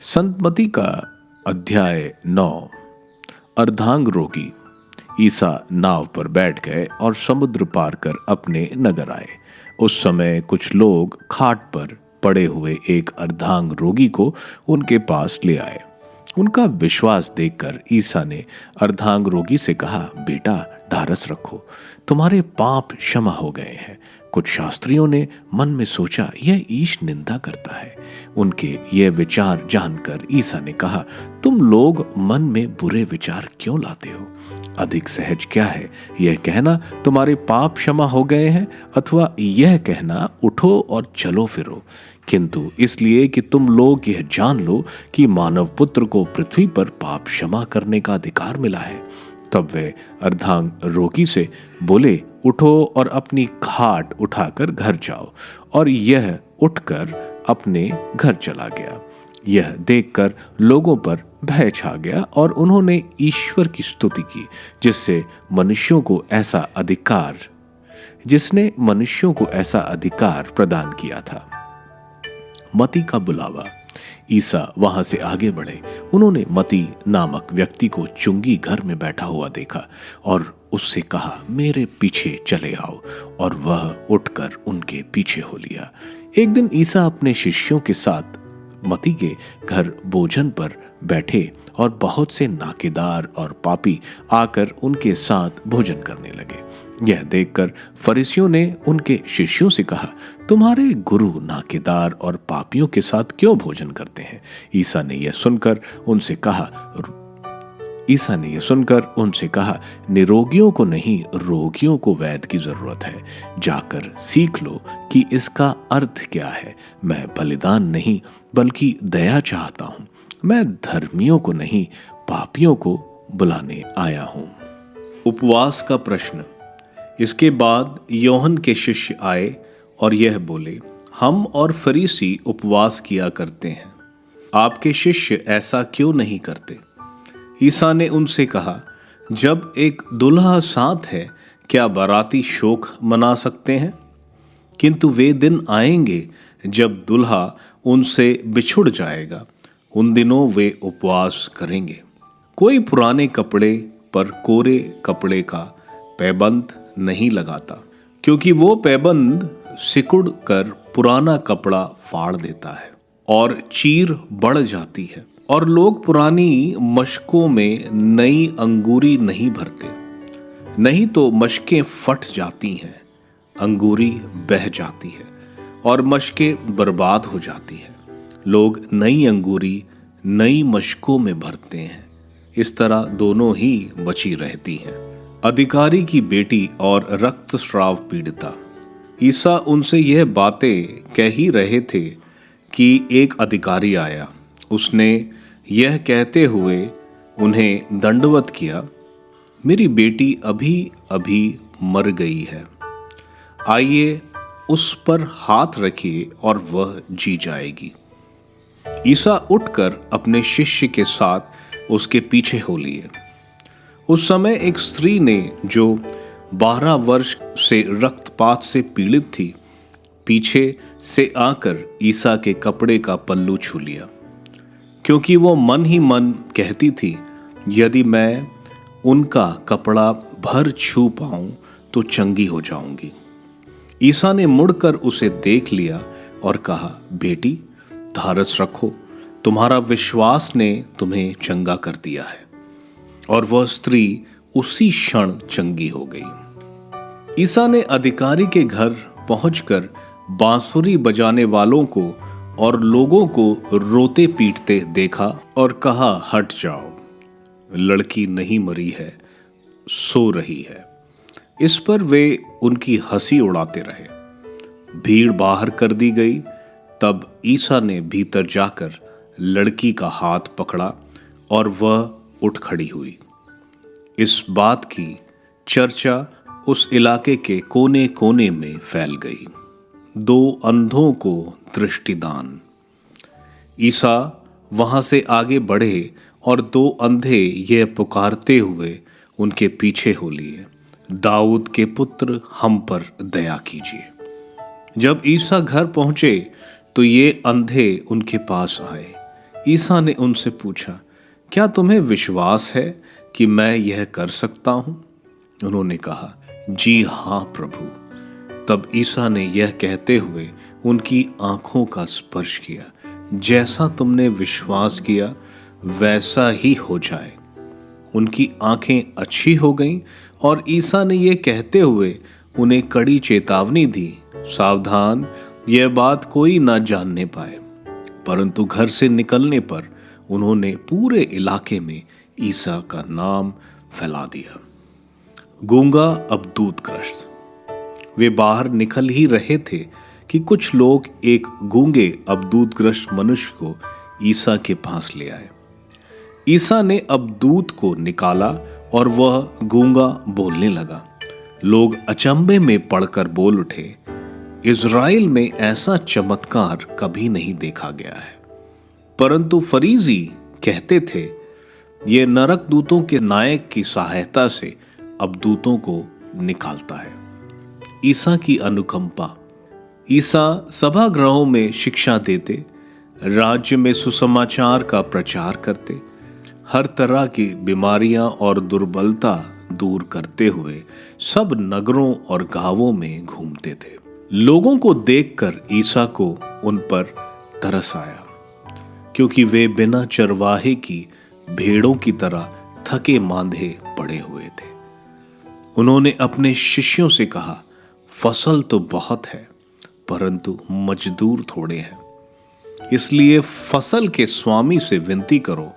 संतमती का अध्याय 9। अर्धांग रोगी। ईसा नाव पर बैठ गए और समुद्र पार कर अपने नगर आए। उस समय कुछ लोग खाट पर पड़े हुए एक अर्धांग रोगी को उनके पास ले आए। उनका विश्वास देखकर ईसा ने अर्धांग रोगी से कहा, बेटा ढारस रखो, तुम्हारे पाप क्षमा हो गए हैं। कुछ शास्त्रियों ने मन में सोचा, यह ईश निंदा करता है। उनके ये विचार जानकर ईसा ने कहा, तुम लोग मन में बुरे विचार क्यों लाते हो? अधिक सहज क्या है, यह कहना तुम्हारे पाप क्षमा हो गए हैं, अथवा यह कहना उठो और चलो फिरो? किंतु इसलिए कि तुम लोग यह जान लो कि मानव पुत्र को पृथ्वी पर पाप क्षमा करने का अधिकार मिला है। तब वे अर्धांग रोगी से बोले, उठो और अपनी खाट उठाकर घर जाओ। और यह उठकर अपने घर चला गया। यह देखकर लोगों पर भय छा गया और उन्होंने ईश्वर की स्तुति की, जिसने मनुष्यों को ऐसा अधिकार प्रदान किया था। मती का बुलावा। ईसा वहां से आगे बढ़े। उन्होंने मती नामक व्यक्ति को चुंगी घर में बैठा हुआ देखा और उससे कहा, मेरे पीछे चले आओ। और वह उठकर उनके पीछे हो लिया। एक दिन ईसा अपने शिष्यों के साथ मती के घर भोजन पर बैठे और बहुत से नाकेदार और पापी आकर उनके साथ भोजन करने लगे। यह देखकर फरीसियों ने उनके शिष्यों से कहा, तुम्हारे गुरु नाकेदार और पापियों के साथ क्यों भोजन करते हैं? ईसा ने यह सुनकर उनसे कहा, निरोगियों को नहीं, रोगियों को वैद्य की जरूरत है। जाकर सीख लो कि इसका अर्थ क्या है। मैं बलिदान नहीं बल्कि दया चाहता हूं। मैं धर्मियों को नहीं, पापियों को बुलाने आया हूं। उपवास का प्रश्न। इसके बाद योहन के शिष्य आए और यह बोले, हम और फरीसी उपवास किया करते हैं, आपके शिष्य ऐसा क्यों नहीं करते? ईसा ने उनसे कहा, जब एक दुल्हा साथ है, क्या बाराती शोक मना सकते हैं? किंतु वे दिन आएंगे जब दुल्हा उनसे बिछुड़ जाएगा। उन दिनों वे उपवास करेंगे। कोई पुराने कपड़े पर कोरे कपड़े का पैबंद नहीं लगाता, क्योंकि वो पैबंद सिकुड़ कर पुराना कपड़ा फाड़ देता है और चीर बढ़ जाती है। और लोग पुरानी मशकों में नई अंगूरी नहीं भरते, नहीं तो मशकें फट जाती हैं, अंगूरी बह जाती है और मशकें बर्बाद हो जाती हैं। लोग नई अंगूरी नई मशकों में भरते हैं, इस तरह दोनों ही बची रहती हैं। अधिकारी की बेटी और रक्तस्राव पीड़िता। ईसा उनसे यह बातें कह ही रहे थे कि एक अधिकारी आया। उसने यह कहते हुए उन्हें दंडवत किया, मेरी बेटी अभी अभी मर गई है, आइए उस पर हाथ रखिए और वह जी जाएगी। ईसा उठकर अपने शिष्य के साथ उसके पीछे हो लिए। उस समय एक स्त्री ने, जो 12 वर्ष से रक्तपात से पीड़ित थी, पीछे से आकर ईसा के कपड़े का पल्लू छू लिया, क्योंकि वो मन ही मन कहती थी, यदि मैं उनका कपड़ा भर छू पाऊं तो चंगी हो जाऊंगी। ईसा ने मुड़कर उसे देख लिया और कहा, बेटी धारस रखो, तुम्हारा विश्वास ने तुम्हें चंगा कर दिया है। और वह स्त्री उसी क्षण चंगी हो गई। ईसा ने अधिकारी के घर पहुंचकर बांसुरी बजाने वालों को और लोगों को रोते पीटते देखा और कहा, हट जाओ, लड़की नहीं मरी है, सो रही है। इस पर वे उनकी हंसी उड़ाते रहे। भीड़ बाहर कर दी गई। तब ईसा ने भीतर जाकर लड़की का हाथ पकड़ा और वह उठ खड़ी हुई। इस बात की चर्चा उस इलाके के कोने कोने में फैल गई। 2 अंधों को दृष्टिदान। ईसा वहां से आगे बढ़े और 2 अंधे यह पुकारते हुए उनके पीछे हो लिए, दाऊद के पुत्र हम पर दया कीजिए। जब ईसा घर पहुंचे तो ये अंधे उनके पास आए। ईसा ने उनसे पूछा, क्या तुम्हें विश्वास है कि मैं यह कर सकता हूं? उन्होंने कहा, जी हाँ प्रभु। तब ईसा ने यह कहते हुए उनकी आंखों का स्पर्श किया, जैसा तुमने विश्वास किया वैसा ही हो जाए। उनकी आंखें अच्छी हो गईं और ईसा ने यह कहते हुए उन्हें कड़ी चेतावनी दी, सावधान, यह बात कोई ना जानने पाए। परंतु घर से निकलने पर उन्होंने पूरे इलाके में ईसा का नाम फैला दिया। गूंगा अबदूतग्रस्त। वे बाहर निकल ही रहे थे कि कुछ लोग एक गूंगे अबदूतग्रस्त मनुष्य को ईसा के पास ले आए। ईसा ने अबदूत को निकाला और वह गूंगा बोलने लगा। लोग अचंभे में पड़कर बोल उठे, इज़राइल में ऐसा चमत्कार कभी नहीं देखा गया है। परंतु फरीसी कहते थे, ये नरक दूतों के नायक की सहायता से अबदूतों को निकालता है। ईसा की अनुकंपा। ईसा सभागृहों में शिक्षा देते, राज्य में सुसमाचार का प्रचार करते, हर तरह की बीमारियां और दुर्बलता दूर करते हुए सब नगरों और गांवों में घूमते थे। लोगों को देखकर ईसा को उन पर तरस आया, क्योंकि वे बिना चरवाहे की भेड़ों की तरह थके मांदे पड़े हुए थे। उन्होंने अपने शिष्यों से कहा, फसल तो बहुत है परंतु मजदूर थोड़े हैं। इसलिए फसल के स्वामी से विनती करो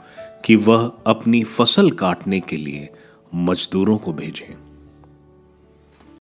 कि वह अपनी फसल काटने के लिए मजदूरों को भेजें।